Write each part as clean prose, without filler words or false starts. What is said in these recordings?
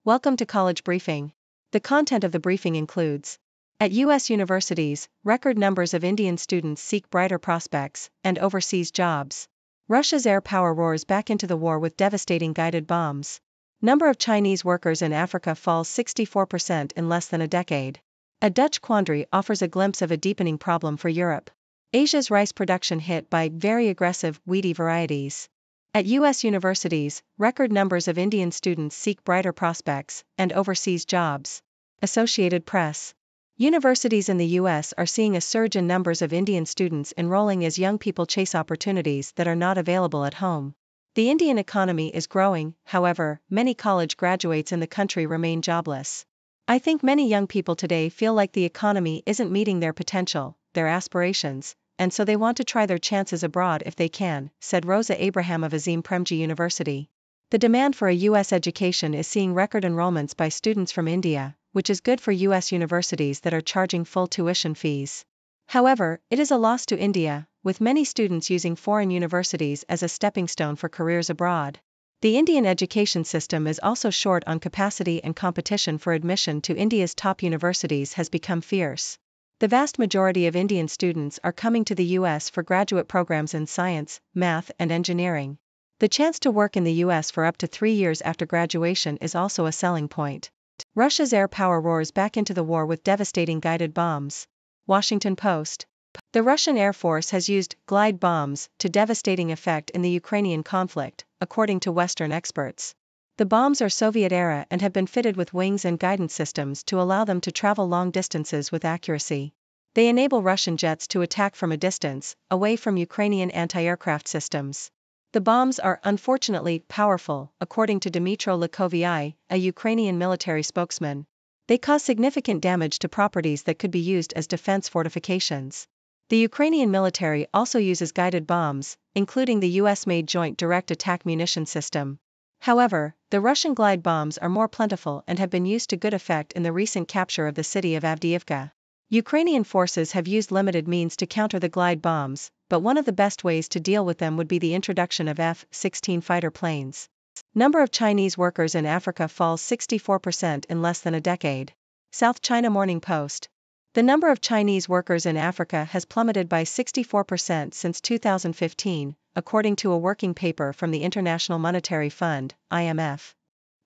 Welcome to College Briefing. The content of the briefing includes: at U.S. universities, record numbers of Indian students seek brighter prospects and overseas jobs. Russia's air power roars back into the war with devastating guided bombs. Number of Chinese workers in Africa falls 64% in less than a decade. A Dutch quandary offers a glimpse of a deepening problem for Europe. Asia's rice production hit by very aggressive, weedy varieties. At U.S. universities, record numbers of Indian students seek brighter prospects and overseas jobs. Associated Press. Universities in the U.S. are seeing a surge in numbers of Indian students enrolling as young people chase opportunities that are not available at home. The Indian economy is growing, however, many college graduates in the country remain jobless. I think many young people today feel like the economy isn't meeting their potential, their aspirations, and so they want to try their chances abroad if they can, said Rosa Abraham of Azim Premji University. The demand for a U.S. education is seeing record enrollments by students from India, which is good for U.S. universities that are charging full tuition fees. However, it is a loss to India, with many students using foreign universities as a stepping stone for careers abroad. The Indian education system is also short on capacity, and competition for admission to India's top universities has become fierce. The vast majority of Indian students are coming to the U.S. for graduate programs in science, math, and engineering. The chance to work in the U.S. for up to 3 years after graduation is also a selling point. Russia's air power roars back into the war with devastating guided bombs. Washington Post. The Russian Air Force has used glide bombs to devastating effect in the Ukrainian conflict, according to Western experts. The bombs are Soviet-era and have been fitted with wings and guidance systems to allow them to travel long distances with accuracy. They enable Russian jets to attack from a distance, away from Ukrainian anti-aircraft systems. The bombs are unfortunately powerful, according to Dmytro Lakovyi, a Ukrainian military spokesman. They cause significant damage to properties that could be used as defense fortifications. The Ukrainian military also uses guided bombs, including the US-made Joint Direct Attack Munition System. However, the Russian glide bombs are more plentiful and have been used to good effect in the recent capture of the city of Avdiivka. Ukrainian forces have used limited means to counter the glide bombs, but one of the best ways to deal with them would be the introduction of F-16 fighter planes. Number of Chinese workers in Africa falls 64% in less than a decade. South China Morning Post. The number of Chinese workers in Africa has plummeted by 64% since 2015, according to a working paper from the International Monetary Fund, IMF.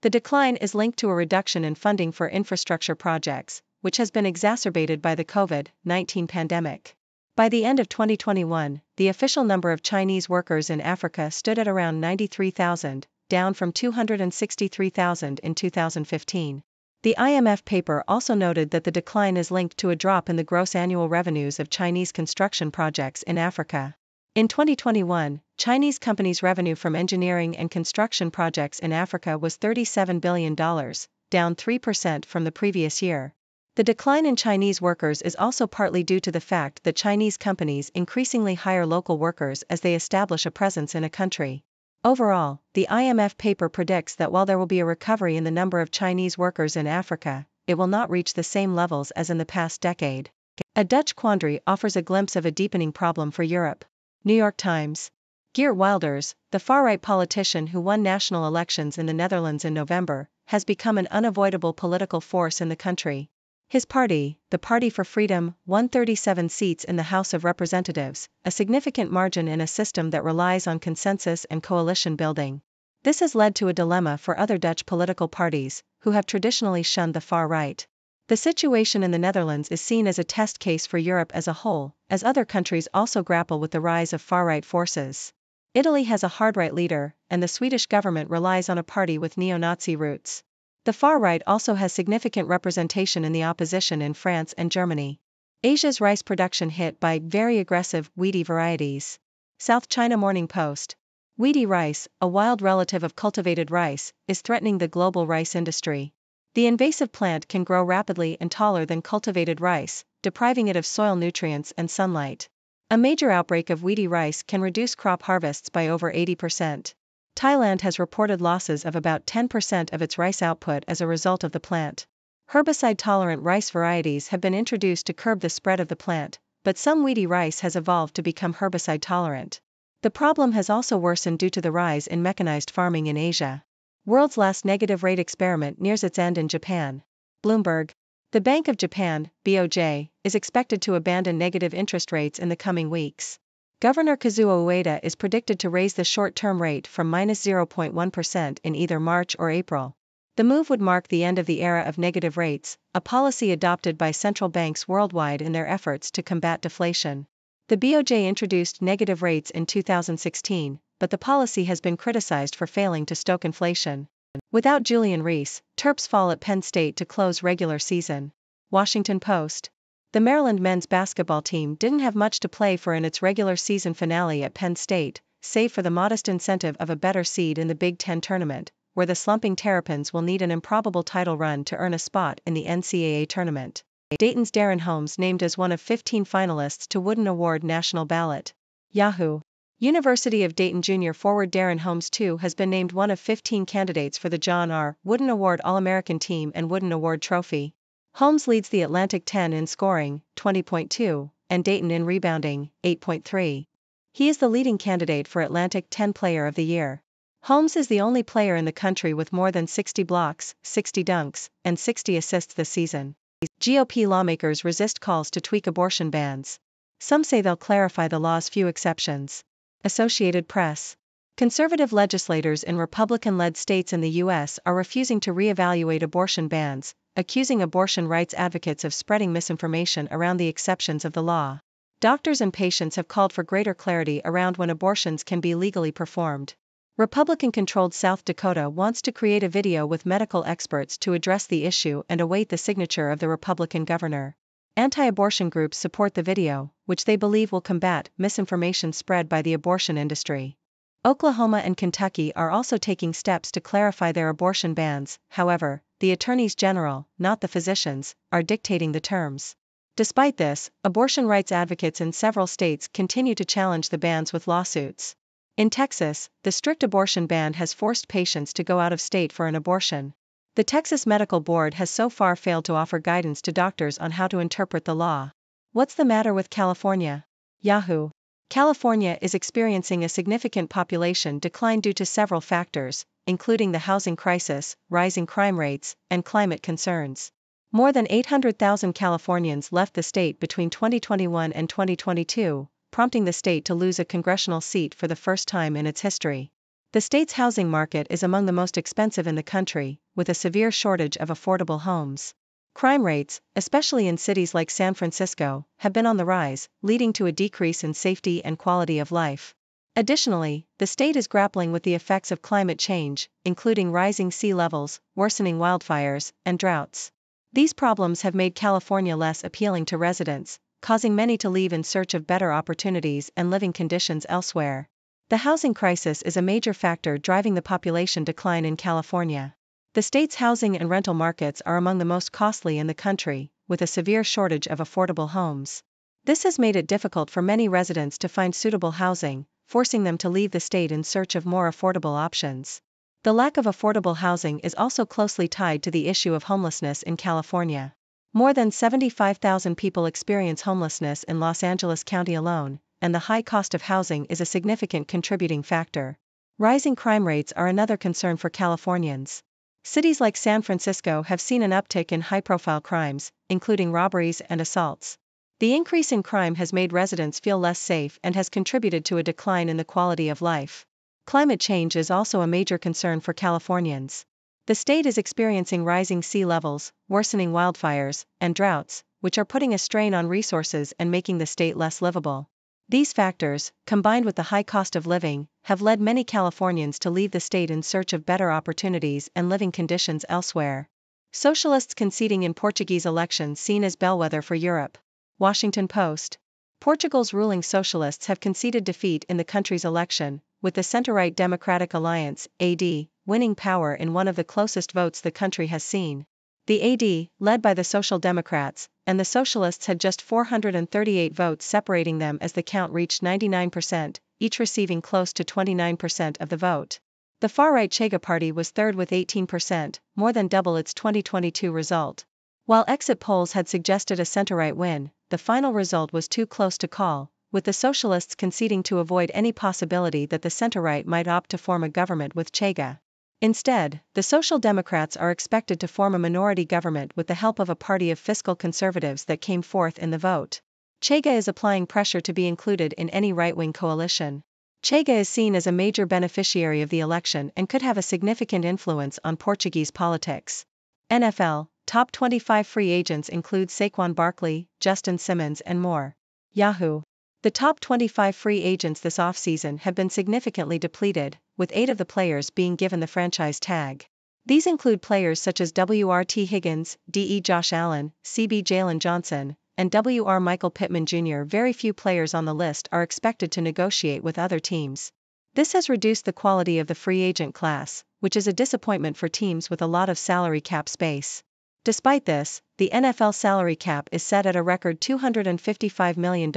The decline is linked to a reduction in funding for infrastructure projects, which has been exacerbated by the COVID-19 pandemic. By the end of 2021, the official number of Chinese workers in Africa stood at around 93,000, down from 263,000 in 2015. The IMF paper also noted that the decline is linked to a drop in the gross annual revenues of Chinese construction projects in Africa. In 2021, Chinese companies' revenue from engineering and construction projects in Africa was $37 billion, down 3% from the previous year. The decline in Chinese workers is also partly due to the fact that Chinese companies increasingly hire local workers as they establish a presence in a country. Overall, the IMF paper predicts that while there will be a recovery in the number of Chinese workers in Africa, it will not reach the same levels as in the past decade. A Dutch quandary offers a glimpse of a deepening problem for Europe. New York Times. Geert Wilders, the far-right politician who won national elections in the Netherlands in November, has become an unavoidable political force in the country. His party, the Party for Freedom, won 37 seats in the House of Representatives, a significant margin in a system that relies on consensus and coalition building. This has led to a dilemma for other Dutch political parties, who have traditionally shunned the far right. The situation in the Netherlands is seen as a test case for Europe as a whole, as other countries also grapple with the rise of far-right forces. Italy has a hard-right leader, and the Swedish government relies on a party with neo-Nazi roots. The far right also has significant representation in the opposition in France and Germany. Asia's rice production hit by very aggressive, weedy varieties. South China Morning Post. Weedy rice, a wild relative of cultivated rice, is threatening the global rice industry. The invasive plant can grow rapidly and taller than cultivated rice, depriving it of soil nutrients and sunlight. A major outbreak of weedy rice can reduce crop harvests by over 80%. Thailand has reported losses of about 10% of its rice output as a result of the plant. Herbicide-tolerant rice varieties have been introduced to curb the spread of the plant, but some weedy rice has evolved to become herbicide-tolerant. The problem has also worsened due to the rise in mechanized farming in Asia. World's last negative rate experiment nears its end in Japan. Bloomberg. The Bank of Japan, BOJ, is expected to abandon negative interest rates in the coming weeks. Governor Kazuo Ueda is predicted to raise the short-term rate from -0.1% in either March or April. The move would mark the end of the era of negative rates, a policy adopted by central banks worldwide in their efforts to combat deflation. The BOJ introduced negative rates in 2016, but the policy has been criticized for failing to stoke inflation. Without Julian Reese, Terps fall at Penn State to close regular season. Washington Post. The Maryland men's basketball team didn't have much to play for in its regular season finale at Penn State, save for the modest incentive of a better seed in the Big Ten tournament, where the slumping Terrapins will need an improbable title run to earn a spot in the NCAA tournament. Dayton's Darren Holmes named as one of 15 finalists to Wooden Award national ballot. Yahoo! University of Dayton junior forward Darren Holmes II has been named one of 15 candidates for the John R. Wooden Award All-American Team and Wooden Award Trophy. Holmes leads the Atlantic 10 in scoring, 20.2, and Dayton in rebounding, 8.3. He is the leading candidate for Atlantic 10 Player of the Year. Holmes is the only player in the country with more than 60 blocks, 60 dunks, and 60 assists this season. GOP lawmakers resist calls to tweak abortion bans. Some say they'll clarify the law's few exceptions. Associated Press. Conservative legislators in Republican-led states in the U.S. are refusing to reevaluate abortion bans, accusing abortion rights advocates of spreading misinformation around the exceptions of the law. Doctors and patients have called for greater clarity around when abortions can be legally performed. Republican-controlled South Dakota wants to create a video with medical experts to address the issue and await the signature of the Republican governor. Anti-abortion groups support the video, which they believe will combat misinformation spread by the abortion industry. Oklahoma and Kentucky are also taking steps to clarify their abortion bans. However, the attorneys general, not the physicians, are dictating the terms. Despite this, abortion rights advocates in several states continue to challenge the bans with lawsuits. In Texas, the strict abortion ban has forced patients to go out of state for an abortion. The Texas Medical Board has so far failed to offer guidance to doctors on how to interpret the law. What's the matter with California? Yahoo! California is experiencing a significant population decline due to several factors, including the housing crisis, rising crime rates, and climate concerns. More than 800,000 Californians left the state between 2021 and 2022, prompting the state to lose a congressional seat for the first time in its history. The state's housing market is among the most expensive in the country, with a severe shortage of affordable homes. Crime rates, especially in cities like San Francisco, have been on the rise, leading to a decrease in safety and quality of life. Additionally, the state is grappling with the effects of climate change, including rising sea levels, worsening wildfires, and droughts. These problems have made California less appealing to residents, causing many to leave in search of better opportunities and living conditions elsewhere. The housing crisis is a major factor driving the population decline in California. The state's housing and rental markets are among the most costly in the country, with a severe shortage of affordable homes. This has made it difficult for many residents to find suitable housing, forcing them to leave the state in search of more affordable options. The lack of affordable housing is also closely tied to the issue of homelessness in California. More than 75,000 people experience homelessness in Los Angeles County alone, and the high cost of housing is a significant contributing factor. Rising crime rates are another concern for Californians. Cities like San Francisco have seen an uptick in high-profile crimes, including robberies and assaults. The increase in crime has made residents feel less safe and has contributed to a decline in the quality of life. Climate change is also a major concern for Californians. The state is experiencing rising sea levels, worsening wildfires, and droughts, which are putting a strain on resources and making the state less livable. These factors, combined with the high cost of living, have led many Californians to leave the state in search of better opportunities and living conditions elsewhere. Socialists conceding in Portuguese elections seen as bellwether for Europe. Washington Post. Portugal's ruling socialists have conceded defeat in the country's election, with the centre-right Democratic Alliance, AD, winning power in one of the closest votes the country has seen. The AD, led by the Social Democrats, and the Socialists had just 438 votes separating them as the count reached 99%, each receiving close to 29% of the vote. The far-right Chega Party was third with 18%, more than double its 2022 result. While exit polls had suggested a center-right win, the final result was too close to call, with the Socialists conceding to avoid any possibility that the center-right might opt to form a government with Chega. Instead, the Social Democrats are expected to form a minority government with the help of a party of fiscal conservatives that came fourth in the vote. Chega is applying pressure to be included in any right-wing coalition. Chega is seen as a major beneficiary of the election and could have a significant influence on Portuguese politics. NFL, top 25 free agents include Saquon Barkley, Justin Simmons and more. Yahoo! The top 25 free agents this offseason have been significantly depleted, with 8 of the players being given the franchise tag. These include players such as W.R.T. Higgins, D.E. Josh Allen, C.B. Jalen Johnson, and W.R. Michael Pittman Jr. Very few players on the list are expected to negotiate with other teams. This has reduced the quality of the free agent class, which is a disappointment for teams with a lot of salary cap space. Despite this, the NFL salary cap is set at a record $255 million,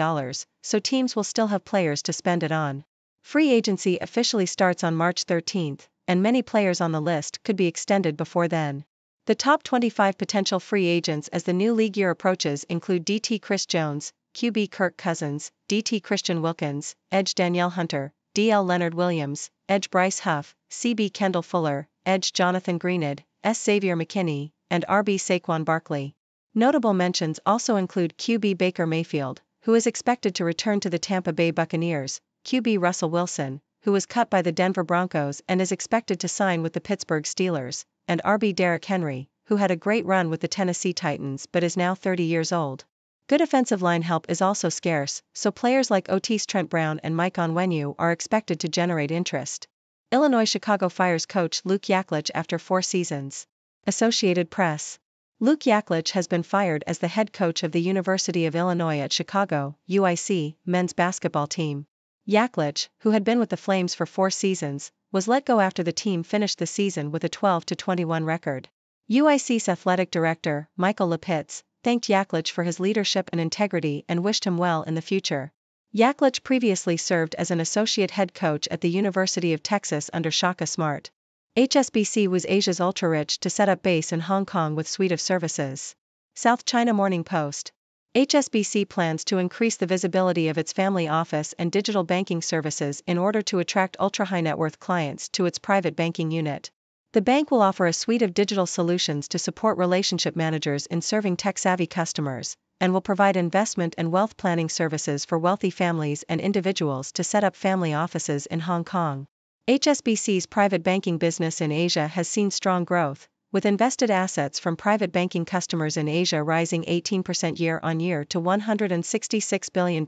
so teams will still have players to spend it on. Free agency officially starts on March 13, and many players on the list could be extended before then. The top 25 potential free agents as the new league year approaches include DT Chris Jones, QB Kirk Cousins, DT Christian Wilkins, Edge Danielle Hunter, DL Leonard Williams, Edge Bryce Huff, CB Kendall Fuller, Edge Jonathan Greenid, S. Xavier McKinney, and RB Saquon Barkley. Notable mentions also include QB Baker Mayfield, who is expected to return to the Tampa Bay Buccaneers, QB Russell Wilson, who was cut by the Denver Broncos and is expected to sign with the Pittsburgh Steelers, and RB Derrick Henry, who had a great run with the Tennessee Titans but is now 30 years old. Good offensive line help is also scarce, so players like Otis Trent Brown and Mike Onwenu are expected to generate interest. Illinois Chicago fires coach Luke Yaklich after 4 seasons. Associated Press. Luke Yaklich has been fired as the head coach of the University of Illinois at Chicago, UIC, men's basketball team. Yaklich, who had been with the Flames for 4 seasons, was let go after the team finished the season with a 12-21 record. UIC's athletic director, Michael Lapitz, thanked Yaklich for his leadership and integrity and wished him well in the future. Yaklich previously served as an associate head coach at the University of Texas under Shaka Smart. HSBC was Asia's ultra-rich to set up base in Hong Kong with suite of services. South China Morning Post. HSBC plans to increase the visibility of its family office and digital banking services in order to attract ultra-high net worth clients to its private banking unit. The bank will offer a suite of digital solutions to support relationship managers in serving tech-savvy customers, and will provide investment and wealth planning services for wealthy families and individuals to set up family offices in Hong Kong. HSBC's private banking business in Asia has seen strong growth, with invested assets from private banking customers in Asia rising 18% year-on-year to $166 billion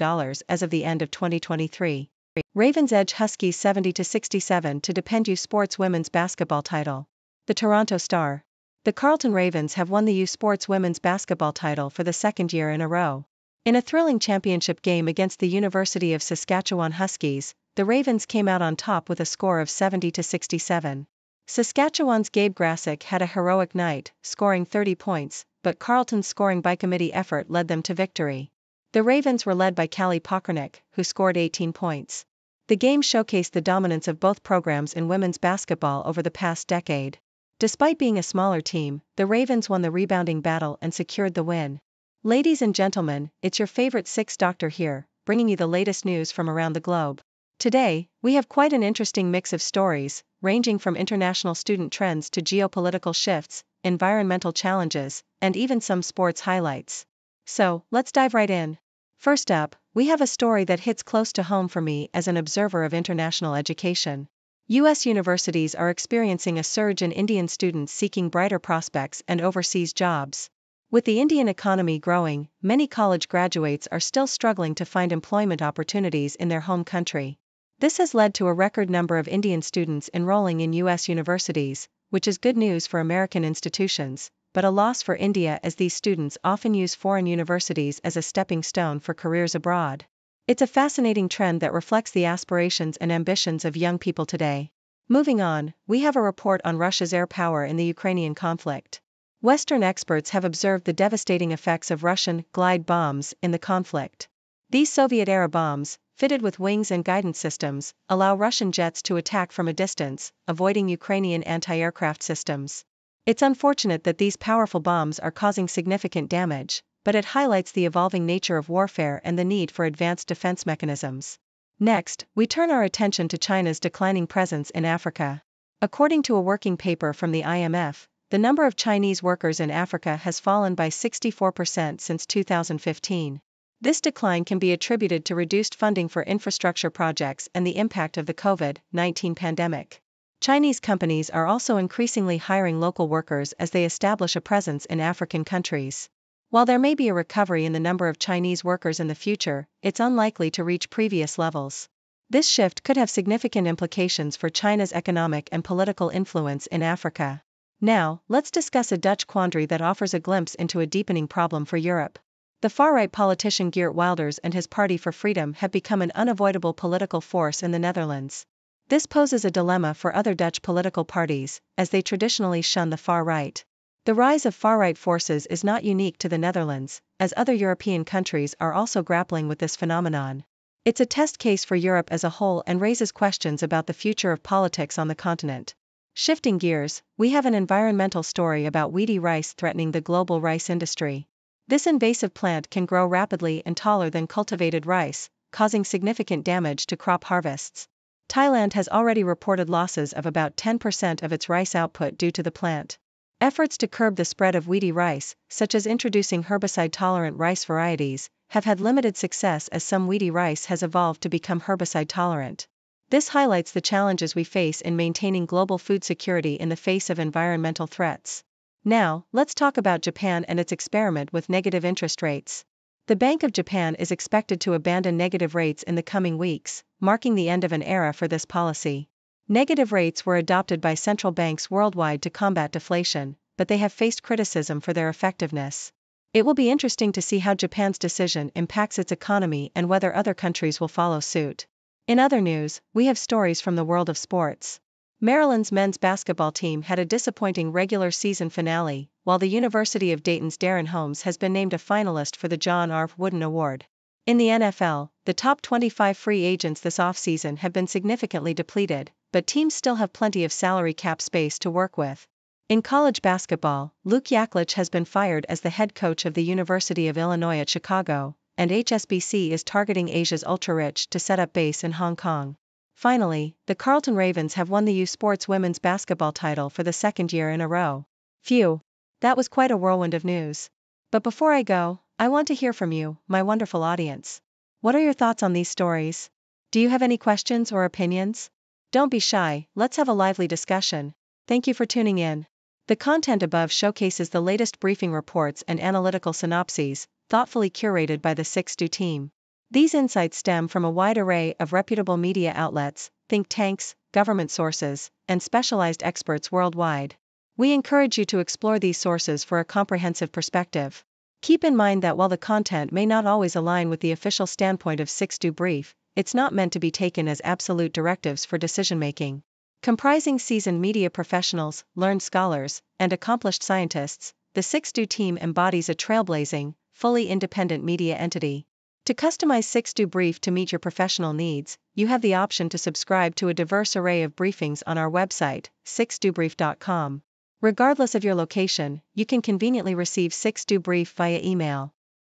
as of the end of 2023. Ravens edge Huskies 70-67 to defend U Sports women's basketball title. The Toronto Star. The Carleton Ravens have won the U Sports women's basketball title for the 2nd year in a row. In a thrilling championship game against the University of Saskatchewan Huskies, the Ravens came out on top with a score of 70-67. Saskatchewan's Gabe Grasick had a heroic night, scoring 30 points, but Carleton's scoring by committee effort led them to victory. The Ravens were led by Callie Pokernick, who scored 18 points. The game showcased the dominance of both programs in women's basketball over the past decade. Despite being a smaller team, the Ravens won the rebounding battle and secured the win. Ladies and gentlemen, it's your favorite Six Doctor here, bringing you the latest news from around the globe. Today, we have quite an interesting mix of stories, ranging from international student trends to geopolitical shifts, environmental challenges, and even some sports highlights. So, let's dive right in. First up, we have a story that hits close to home for me as an observer of international education. U.S. universities are experiencing a surge in Indian students seeking brighter prospects and overseas jobs. With the Indian economy growing, many college graduates are still struggling to find employment opportunities in their home country. This has led to a record number of Indian students enrolling in U.S. universities, which is good news for American institutions, but a loss for India as these students often use foreign universities as a stepping stone for careers abroad. It's a fascinating trend that reflects the aspirations and ambitions of young people today. Moving on, we have a report on Russia's air power in the Ukrainian conflict. Western experts have observed the devastating effects of Russian glide bombs in the conflict. These Soviet-era bombs, fitted with wings and guidance systems, allow Russian jets to attack from a distance, avoiding Ukrainian anti-aircraft systems. It's unfortunate that these powerful bombs are causing significant damage, but it highlights the evolving nature of warfare and the need for advanced defense mechanisms. Next, we turn our attention to China's declining presence in Africa. According to a working paper from the IMF, the number of Chinese workers in Africa has fallen by 64% since 2015. This decline can be attributed to reduced funding for infrastructure projects and the impact of the COVID-19 pandemic. Chinese companies are also increasingly hiring local workers as they establish a presence in African countries. While there may be a recovery in the number of Chinese workers in the future, it's unlikely to reach previous levels. This shift could have significant implications for China's economic and political influence in Africa. Now, let's discuss a Dutch quandary that offers a glimpse into a deepening problem for Europe. The far-right politician Geert Wilders and his Party for Freedom have become an unavoidable political force in the Netherlands. This poses a dilemma for other Dutch political parties, as they traditionally shun the far right. The rise of far-right forces is not unique to the Netherlands, as other European countries are also grappling with this phenomenon. It's a test case for Europe as a whole and raises questions about the future of politics on the continent. Shifting gears, we have an environmental story about weedy rice threatening the global rice industry. This invasive plant can grow rapidly and taller than cultivated rice, causing significant damage to crop harvests. Thailand has already reported losses of about 10% of its rice output due to the plant. Efforts to curb the spread of weedy rice, such as introducing herbicide-tolerant rice varieties, have had limited success as some weedy rice has evolved to become herbicide-tolerant. This highlights the challenges we face in maintaining global food security in the face of environmental threats. Now, let's talk about Japan and its experiment with negative interest rates. The Bank of Japan is expected to abandon negative rates in the coming weeks, marking the end of an era for this policy. Negative rates were adopted by central banks worldwide to combat deflation, but they have faced criticism for their effectiveness. It will be interesting to see how Japan's decision impacts its economy and whether other countries will follow suit. In other news, we have stories from the world of sports. Maryland's men's basketball team had a disappointing regular season finale, while the University of Dayton's Darren Holmes has been named a finalist for the John R. Wooden Award. In the NFL, the top 25 free agents this offseason have been significantly depleted, but teams still have plenty of salary cap space to work with. In college basketball, Luke Yaklich has been fired as the head coach of the University of Illinois at Chicago, and HSBC is targeting Asia's ultra-rich to set up base in Hong Kong. Finally, the Carleton Ravens have won the U Sports women's basketball title for the second year in a row. Phew! That was quite a whirlwind of news. But before I go, I want to hear from you, my wonderful audience. What are your thoughts on these stories? Do you have any questions or opinions? Don't be shy, let's have a lively discussion. Thank you for tuning in. The content above showcases the latest briefing reports and analytical synopses, thoughtfully curated by the 6Do team. These insights stem from a wide array of reputable media outlets, think tanks, government sources, and specialized experts worldwide. We encourage you to explore these sources for a comprehensive perspective. Keep in mind that while the content may not always align with the official standpoint of 6Do Brief, it's not meant to be taken as absolute directives for decision-making. Comprising seasoned media professionals, learned scholars, and accomplished scientists, the 6Do team embodies a trailblazing, fully independent media entity. To customize 6Do Brief to meet your professional needs, you have the option to subscribe to a diverse array of briefings on our website, 6dobrief.com. Regardless of your location, you can conveniently receive 6Do Brief via email.